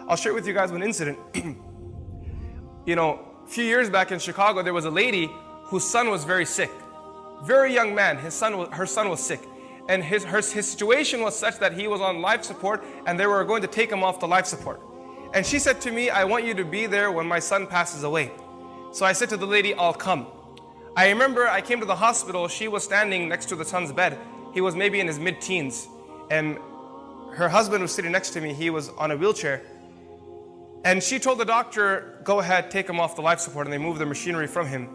I'll share with you guys one incident. A few years back in Chicago, there was a lady whose son was very sick. Very young man, her son was sick. And his situation was such that he was on life support and they were going to take him off the life support. And she said to me, I want you to be there when my son passes away. So I said to the lady, I'll come. I remember I came to the hospital, she was standing next to the son's bed. He was maybe in his mid-teens. And her husband was sitting next to me, he was on a wheelchair. And she told the doctor, go ahead, take him off the life support, and they moved the machinery from him.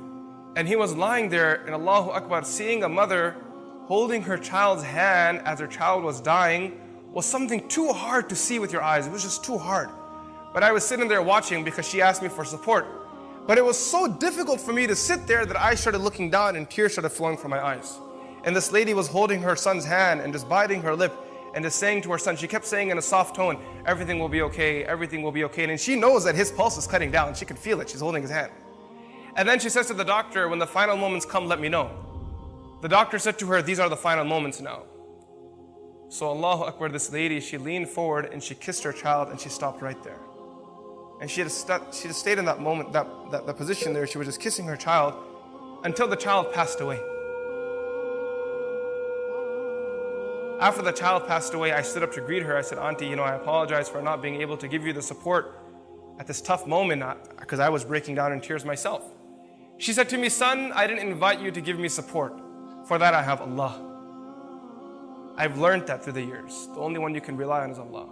And he was lying there, and Allahu Akbar, seeing a mother holding her child's hand as her child was dying was something too hard to see with your eyes. It was just too hard. But I was sitting there watching because she asked me for support. But it was so difficult for me to sit there that I started looking down and tears started flowing from my eyes. And this lady was holding her son's hand and just biting her lip and just saying to her son, she kept saying in a soft tone, everything will be okay, everything will be okay. And she knows that his pulse is cutting down. She can feel it. She's holding his hand. And then she says to the doctor, when the final moments come, let me know. The doctor said to her, these are the final moments now. So Allahu Akbar, this lady, she leaned forward and she kissed her child and she stopped right there. And she just stayed in that moment, that position there. She was just kissing her child until the child passed away. After the child passed away, I stood up to greet her. I said, Auntie, I apologize for not being able to give you the support at this tough moment because I was breaking down in tears myself. She said to me, son, I didn't invite you to give me support. For that I have Allah. I've learned that through the years. The only one you can rely on is Allah.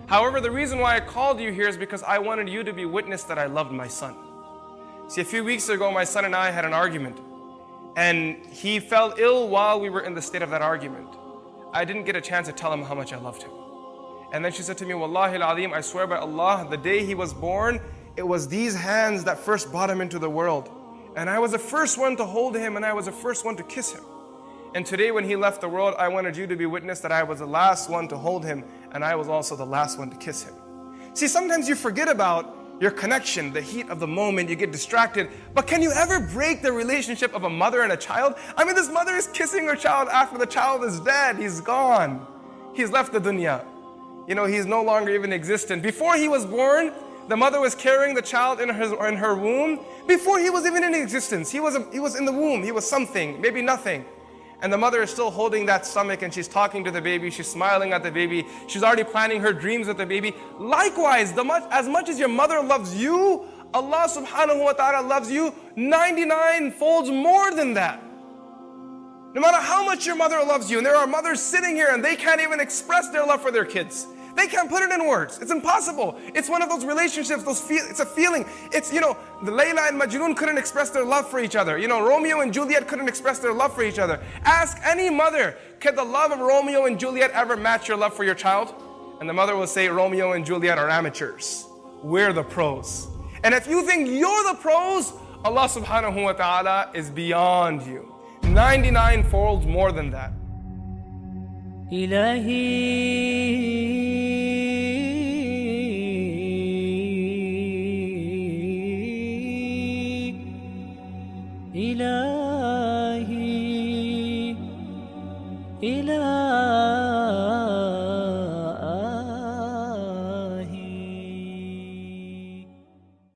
However, the reason why I called you here is because I wanted you to be witness that I loved my son. See, a few weeks ago, my son and I had an argument. And he fell ill while we were in the state of that argument. I didn't get a chance to tell him how much I loved him. And then she said to me, Wallahi al-Azim, I swear by Allah, the day he was born, it was these hands that first brought him into the world. And I was the first one to hold him and I was the first one to kiss him. And today when he left the world, I wanted you to be witness that I was the last one to hold him and I was also the last one to kiss him. See, sometimes you forget about your connection, the heat of the moment, you get distracted. But can you ever break the relationship of a mother and a child? I mean, this mother is kissing her child after the child is dead. He's gone. He's left the dunya. He's no longer even existent. Before he was born, the mother was carrying the child in her womb. Before he was even in existence, he was in the womb. He was something, maybe nothing. And the mother is still holding that stomach and she's talking to the baby, she's smiling at the baby, she's already planning her dreams with the baby. Likewise, as much as your mother loves you, Allah subhanahu wa ta'ala loves you 99 folds more than that. No matter how much your mother loves you, and there are mothers sitting here and they can't even express their love for their kids. They can't put it in words. It's impossible. It's one of those relationships, it's a feeling. It's, the Layla and Majnun couldn't express their love for each other. Romeo and Juliet couldn't express their love for each other. Ask any mother, can the love of Romeo and Juliet ever match your love for your child? And the mother will say, Romeo and Juliet are amateurs. We're the pros. And if you think you're the pros, Allah subhanahu wa ta'ala is beyond you. 99 folds more than that. إلهي